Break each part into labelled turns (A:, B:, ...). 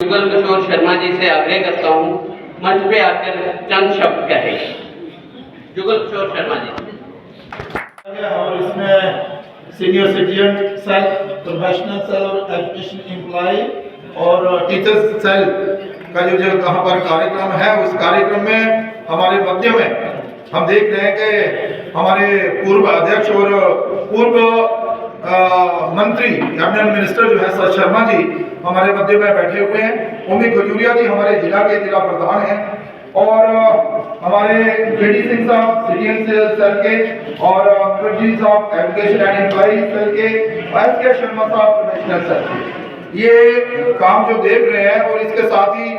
A: जुगल किशोर शर्मा जी से आग्रह करता हूँ मंच पे आकर चंद शब्द कहे। जुगल किशोर शर्मा जी।
B: और इसमें senior citizen cell, professional cell और एजुकेशन एम्प्लॉय और टीचर्स सेल का जो यहाँ पर कार्यक्रम है, उस कार्यक्रम में हमारे मध्य में हम देख रहे हैं कि हमारे पूर्व अध्यक्ष और पूर्व मंत्री कैबिनेट मिनिस्टर जो है सर शर्मा जी हमारे मध्य में बैठे हुए हैं। उम्मी खजूरिया जी हमारे जिला के जिला प्रधान हैं और हमारे जेडी सिंह साहब सिटीजन सेल के और मुखर्जी साहब एजुकेशन एंड एम्प्लॉय सेल के, एस.के. शर्मा साहब प्रोफेशनल सेल। ये काम जो देख रहे हैं और इसके साथ ही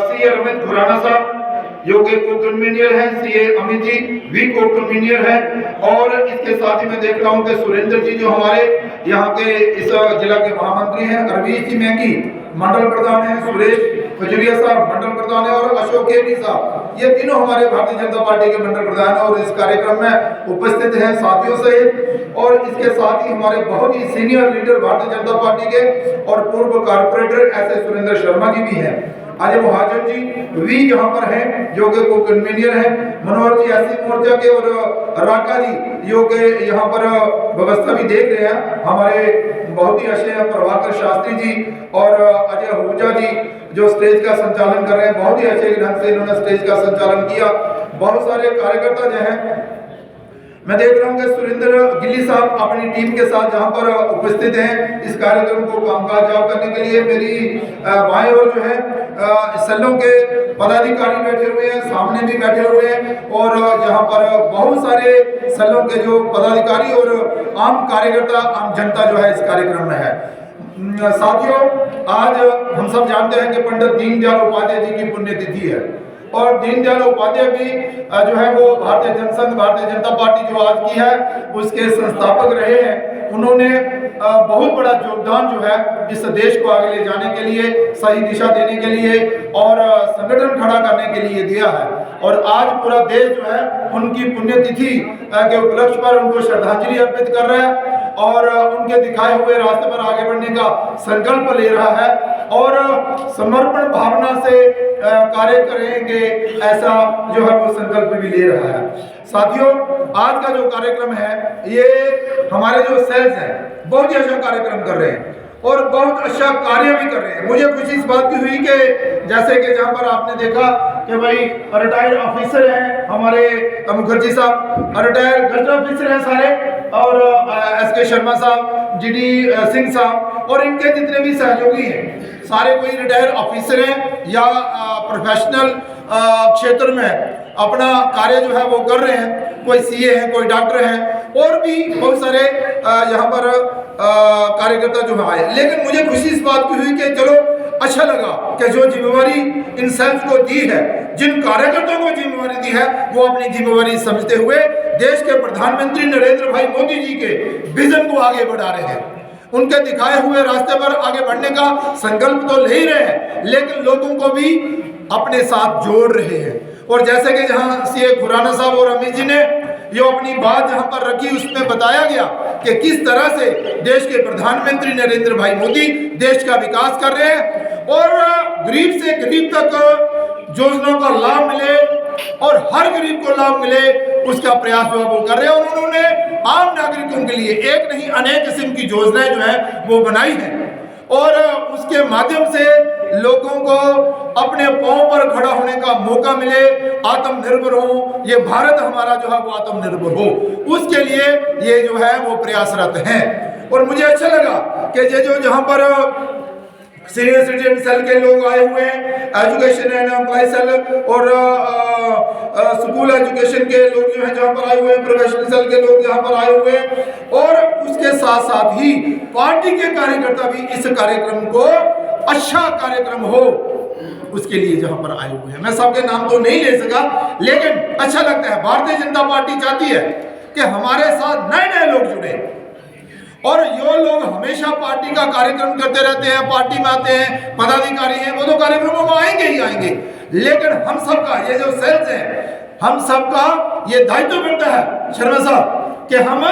B: सी अमित खुराना साहब जो कि को कन्वीनियर है, सीए अमित जी भी को कन्वीनियर है और इसके साथ ही मैं देख रहा हूं कि सुरेंद्र जी जो हमारे यहाँ के इस जिला के महामंत्री हैं, अरविंद जी मैंगी मंडल प्रधान है, सुरेश खजूरिया साहब मंडल प्रधान है और अशोक केनी साहब, ये तीनों हमारे भारतीय जनता पार्टी के मंडल प्रधान और इस कार्यक्रम में उपस्थित हैं साथियों सहित। और इसके साथ ही हमारे बहुत ही senior leader Bharatiya Janata party के और पूर्व कारपोरेटर ऐसे सुरेंद्र शर्मा जी भी हैं। अजय महाजन जी भी यहाँ पर हैं जो कि को कन्वीनियर है, मनोहर जी एससी मोर्चा के और राका जी जो कि यहाँ पर व्यवस्था भी देख रहे हैं, हमारे बहुत ही अच्छे हैं प्रभाकर शास्त्री जी और अजय आहूजा जी जो स्टेज का संचालन कर रहे हैं, बहुत ही अच्छे ढंग से इन्होंने स्टेज का संचालन किया। बहुत सारे कार्यकर्ता जो हैं, मैं देख रहा हूँ कि सुरेंद्र गिल्ली साहब अपनी टीम के साथ जहाँ पर उपस्थित हैं इस कार्यक्रम को कामकाज करने के लिए। मेरी बाएं ओर जो है सेलों के पदाधिकारी बैठे हुए हैं, सामने भी बैठे हुए हैं और जहाँ पर बहुत सारे सेलों के जो पदाधिकारी और आम कार्यकर्ता आम जनता जो है इस कार्यक्रम में है। साथियों, आज हम सब जानते हैं कि पंडित दीनदयाल उपाध्याय जी की पुण्यतिथि है और दीनदयाल उपाध्याय भी जो है वो भारतीय जनसंघ भारतीय जनता पार्टी जो आज की है उसके संस्थापक रहे हैं। उन्होंने बहुत बड़ा योगदान जो है इस देश को आगे ले जाने के लिए, सही दिशा देने के लिए और संगठन खड़ा करने के लिए दिया है और आज पूरा देश जो है उनकी पुण्यतिथि के उपलक्ष्य पर उनको श्रद्धांजलि अर्पित कर रहा है और उनके दिखाए हुए रास्ते पर आगे बढ़ने का संकल्प ले रहा है और समर्पण भावना से कार्य करेंगे ऐसा जो है वो संकल्प भी ले रहा है। साथियों, आज का जो कार्यक्रम है ये हमारे जो सेल्स हैं बहुत ही अच्छा कार्यक्रम कर रहे हैं और बहुत अच्छा कार्य भी कर रहे हैं। मुझे खुशी इस बात की हुई कि जैसे कि जहाँ पर आपने देखा कि भाई रिटायर्ड ऑफिसर हैं हमारे मुखर्जी साहब, रिटायर्ड गजट ऑफिसर हैं सारे और एस.के. शर्मा साहब, जीडी सिंह साहब और इनके जितने भी सहयोगी हैं सारे कोई रिटायर्ड ऑफिसर हैं या प्रोफेशनल क्षेत्र में अपना कार्य जो है वो कर रहे हैं, कोई सीए हैं, कोई डॉक्टर हैं और भी बहुत सारे यहाँ पर कार्यकर्ता जो आए। लेकिन मुझे खुशी इस बात की हुई कि चलो अच्छा लगा कि जो जिम्मेवारी इन सेल्स को दी है, जिन कार्यकर्ताओं को जिम्मेवारी दी है वो अपनी जिम्मेवारी समझते हुए देश के प्रधानमंत्री नरेंद्र भाई मोदी जी के विजन को आगे बढ़ा रहे हैं। उनके दिखाए हुए रास्ते पर आगे बढ़ने का संकल्प तो ले ही रहे हैं लेकिन लोगों को भी अपने साथ जोड़ रहे हैं। और जैसे कि जहां सीए खुराना साहब और अमित जी ने जो अपनी बात जहां पर रखी उसमें बताया गया कि किस तरह से देश के प्रधानमंत्री नरेंद्र भाई मोदी देश का विकास कर रहे हैं और गरीब से गरीब तक योजनाओं का लाभ मिले और हर गरीब को लाभ मिले उसका प्रयास जो है वो कर रहे हैं। और उन्होंने आम नागरिकों के लिए एक नहीं अनेक किस्म की योजनाएं जो है वो बनाई हैं और उसके माध्यम से लोगों को अपने पांव पर खड़ा होने का मौका मिले, आत्मनिर्भर हो, ये भारत हमारा जो है वो आत्मनिर्भर हो, उसके लिए ये जो है वो प्रयासरत हैं। और मुझे अच्छा लगा कि ये जो जहां पर सीनियर सिटीजन सेल के लोग आए हुए हैं, एजुकेशन एंड एम्प्लॉय सेल और स्कूल एजुकेशन के लोग जो हैं जहाँ पर आए हुए हैं, प्रोफेशनल सेल के लोग जहाँ पर आए हुए हैं और उसके साथ साथ ही पार्टी के कार्यकर्ता भी इस कार्यक्रम को अच्छा कार्यक्रम हो उसके लिए जहाँ पर आए हुए हैं। मैं सबके नाम तो नहीं ले सका लेकिन अच्छा लगता है। भारतीय जनता पार्टी चाहती है कि हमारे साथ नए नए लोग जुड़े और ये लोग हमेशा पार्टी का कार्यक्रम करते रहते हैं, पार्टी में आते हैं, पदाधिकारी हैं, वो तो कार्यक्रमों में आएंगे ही आएंगे, लेकिन हम सबका ये जो सेल्स है हम सबका ये दायित्व बनता है शर्मा साहब कि हम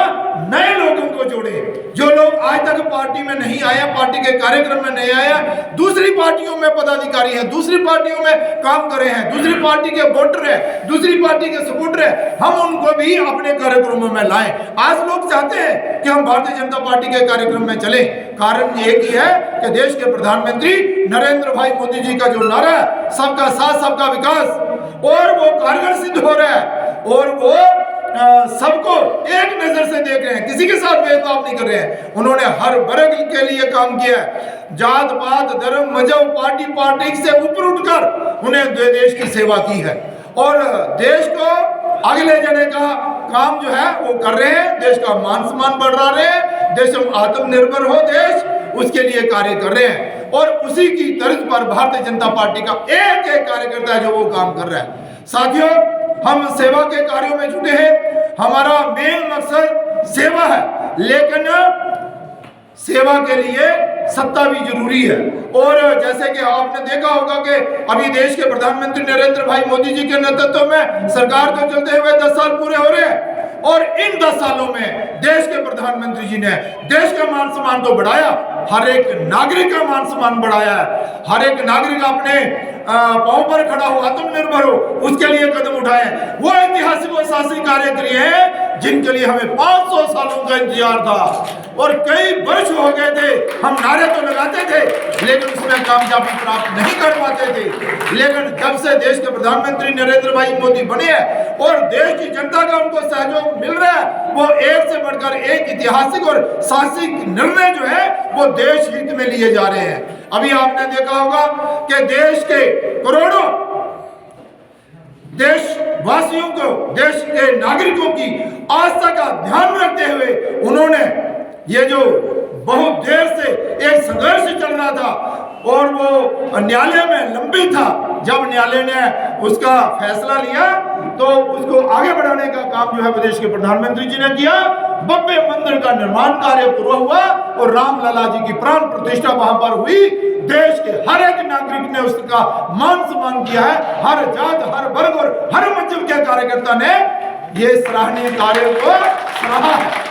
B: नए लोगों को जोड़े, जो लोग आज तक पार्टी में नहीं आए, पार्टी के कार्यक्रम में नहीं आए, दूसरी पार्टियों में पदाधिकारी हैं, दूसरी पार्टियों में काम कर रहे हैं, दूसरी पार्टी के वोटर हैं, दूसरी पार्टी के सपोर्टर हैं, हम उनको भी अपने कार्यक्रमों में लाएं। आज लोग चाहते हैं कि हम भारतीय जनता पार्टी के कार्यक्रम में चलें। कारण एक ही है कि देश के प्रधानमंत्री नरेंद्र भाई मोदी जी का जो नारा है, सबका साथ सबका विकास, और वो कारगर सिद्ध हो रहा है, और वो सबको एक नजर से देख रहे हैं, किसी के साथ भेदभाव नहीं कर रहे हैं। उन्होंने हर वर्ग के लिए काम किया है, जात पात धर्म मजहब पार्टी पॉलिटिक्स से ऊपर उठकर उन्हें देश की सेवा की है, और देश को आगे ले जाने का काम जो है वो कर रहे हैं। देश का मान सम्मान बढ़ा रहे हैं, देश में आत्मनिर्भर हो देश, उसके लिए कार्य कर रहे हैं। और उसी की तर्ज पर भारतीय जनता पार्टी का एक एक कार्यकर्ता है जो वो काम कर रहा है। साथियों, हम सेवा के कार्यों में जुटे हैं, हमारा मेन मकसद सेवा है, लेकिन सेवा के लिए सत्ता भी जरूरी है। और जैसे कि आपने देखा होगा कि अभी देश के प्रधानमंत्री नरेंद्र भाई मोदी जी के नेतृत्व में सरकार को चलते हुए 10 साल पूरे हो रहे हैं, और इन 10 सालों में देश के प्रधानमंत्री जी ने देश का मान सम्मान तो बढ़ाया, हर एक नागरिक का मान सम्मान बढ़ाया है। हर एक नागरिक अपने पांव पर खड़ा हो, आत्मनिर्भर हो, उसके लिए कदम उठाए। वो ऐतिहासिक और साहसिक कार्य किए हैं जिनके लिए हमें 500 सालों का इंतजार था, और कई वर्ष हो गए थे। हम नारे तो लगाते थे, लेकिन उसमें कामयाबी प्राप्त नहीं कर पाते थे। लेकिन जब से देश के प्रधानमंत्री नरेंद्र भाई मोदी बने हैं और देश की जनता का उनको सहयोग मिल रहा है, वो एक से बढ़कर एक ऐतिहासिक और साहसिक निर्णय जो है वो देश हित में लिए जा रहे हैं। अभी आपने देखा होगा कि देश के करोड़ों देशवासियों को, देश के नागरिकों की आस्था का ध्यान रखते हुए उन्होंने ये जो बहुत देर से एक संघर्ष चल रहा था और वो न्यायालय में लंबित था, जब न्यायालय ने उसका फैसला लिया तो उसको आगे बढ़ाने का काम जो है प्रदेश के प्रधानमंत्री जी ने किया। भव्य मंदिर का निर्माण कार्य पूरा हुआ और रामलला जी की प्राण प्रतिष्ठा वहां पर हुई। देश के हर एक नागरिक ने उसका मान सम्मान किया है, हर जात हर वर्ग और हर मजहब के कार्यकर्ता ने ये सराहनीय कार्य को सराहा है।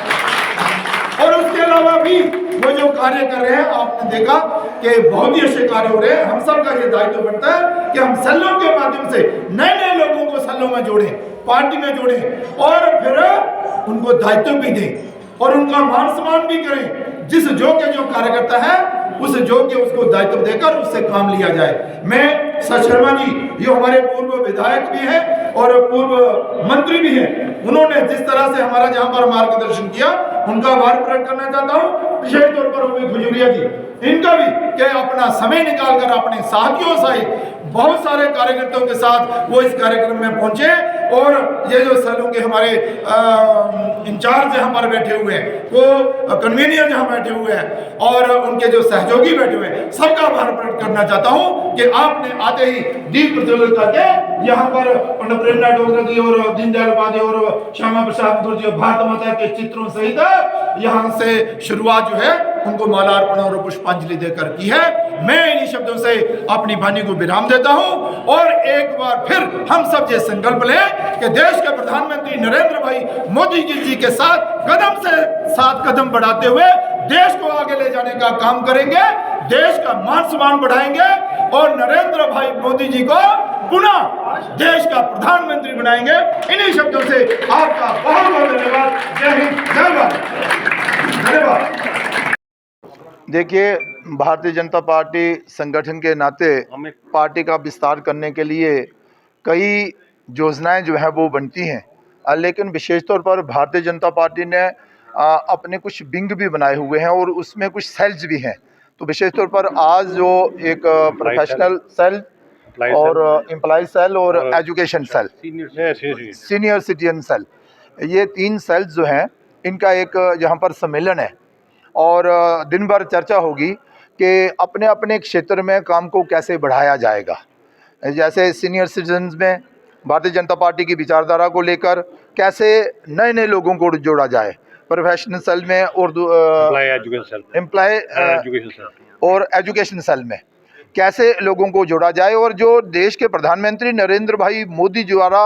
B: और उसके अलावा भी वो जो कार्य कर रहे हैं, आपने देखा कि बहुत ही अच्छे कार्य हो रहे हैं। हम सब का ये दायित्व बनता है कि हम सेलों के माध्यम से नए नए लोगों को सेलों में जोड़ें, पार्टी में जोड़ें, और फिर उनको दायित्व भी दें और उनका मान सम्मान भी करें। जिस योग्य जो कार्यकर्ता है उस योग्य उसको दायित्व देकर उससे काम लिया जाए। मैं सच शर्मा जी, ये हमारे पूर्व विधायक भी हैं और पूर्व मंत्री भी हैं, उन्होंने जिस तरह से हमारा जहां पर मार्गदर्शन किया उनका आभार प्रकट करना चाहता हूं। विशेष तौर पर उमेश खजुरिया जी, इनका भी कि अपना समय निकालकर अपने साथियों सहित बहुत सारे कार्यकर्ताओं के साथ वो इस कार्यक्रम में पहुंचे, और ये जो सेलों के हमारे इंचार्ज जहां पर बैठे हुए हैं, वो कन्वीनियर जहां बैठे हुए हैं और उनके जो सहयोगी बैठे हुए हैं, सबका आभार प्रकट करना चाहता हूं कि आपने आते ही दीप प्रज्वलित करके यहाँ पर पंडित प्रेमनाथ डोगरा जी और दीनदयाल उपाध्याय और श्यामा प्रसाद मुखर्जी और भारत माता के चित्रों सहित यहाँ से शुरुआत जो है उनको मालार्पण और पुष्पांजलि देकर की है। मैं इन्हीं शब्दों से अपनी वाणी को विराम देता हूं और एक बार फिर हम सब ये संकल्प लें कि देश के प्रधानमंत्री नरेंद्र भाई मोदी जी के साथ कदम से साथ कदम बढ़ाते हुए देश को आगे ले जाने का काम करेंगे, देश का मान सम्मान बढ़ाएंगे और नरेंद्र भाई मोदी जी को पुनः देश का प्रधानमंत्री बनाएंगे। इन्हीं शब्दों से आपका बहुत बहुत धन्यवाद। जय हिंद, जय भारत। धन्यवाद।
C: देखिए, भारतीय जनता पार्टी संगठन के नाते पार्टी का विस्तार करने के लिए कई योजनाएं जो है वो बनती हैं, लेकिन विशेष तौर पर भारतीय जनता पार्टी ने अपने कुछ विंग भी बनाए हुए हैं और उसमें कुछ सेल्स भी हैं। तो विशेष तौर पर आज जो एक प्रोफेशनल सेल और एम्प्लॉय सेल और education cell, senior citizen cell, ये 3 सेल्स जो हैं इनका एक यहाँ पर सम्मेलन है और दिन भर चर्चा होगी कि अपने अपने क्षेत्र में काम को कैसे बढ़ाया जाएगा। जैसे सीनियर सिटीजन्स में भारतीय जनता पार्टी की विचारधारा को लेकर कैसे नए नए लोगों को जोड़ा जाए, प्रोफेशनल सेल में और एम्प्लॉय और एजुकेशन सेल में कैसे लोगों को जोड़ा जाए, और जो देश के प्रधानमंत्री नरेंद्र भाई मोदी द्वारा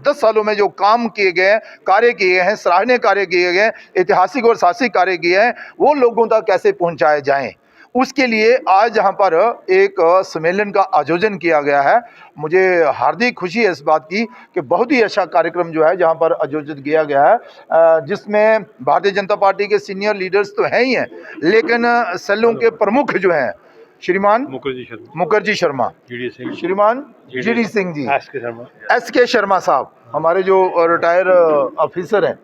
C: 10 सालों में जो काम किए गए हैं, कार्य किए हैं, सराहनीय कार्य किए गए हैं, ऐतिहासिक और साहसिक कार्य किए हैं, वो लोगों तक कैसे पहुंचाए जाएं। उसके लिए आज यहाँ पर एक सम्मेलन का आयोजन किया गया है। मुझे हार्दिक खुशी है इस बात की कि बहुत ही अच्छा कार्यक्रम जो है जहाँ पर आयोजित किया गया है, जिसमें भारतीय जनता पार्टी के सीनियर लीडर्स तो हैं ही हैं, लेकिन सेलों के प्रमुख जो हैं श्रीमान मुखर्जी शर्मा, श्रीमान जीडी सिंह जी, एस के शर्मा साहब, हमारे जो रिटायर ऑफिसर हैं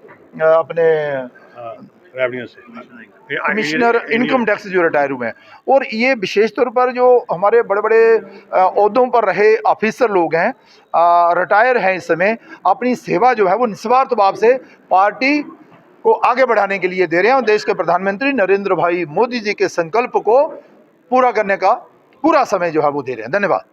C: अपने
D: रेवेन्यू से
C: कमिश्नर इनकम टैक्स जो रिटायर हुए हैं, और ये विशेष तौर पर जो हमारे बड़े बड़े ओहदों पर रहे ऑफिसर लोग हैं, रिटायर हैं इस समय, अपनी सेवा जो है वो निस्वार्थ भाव से पार्टी को आगे बढ़ाने के लिए दे रहे हैं और देश के प्रधानमंत्री नरेंद्र भाई मोदी जी के संकल्प को पूरा करने का पूरा समय जो है वो दे रहे हैं। धन्यवाद।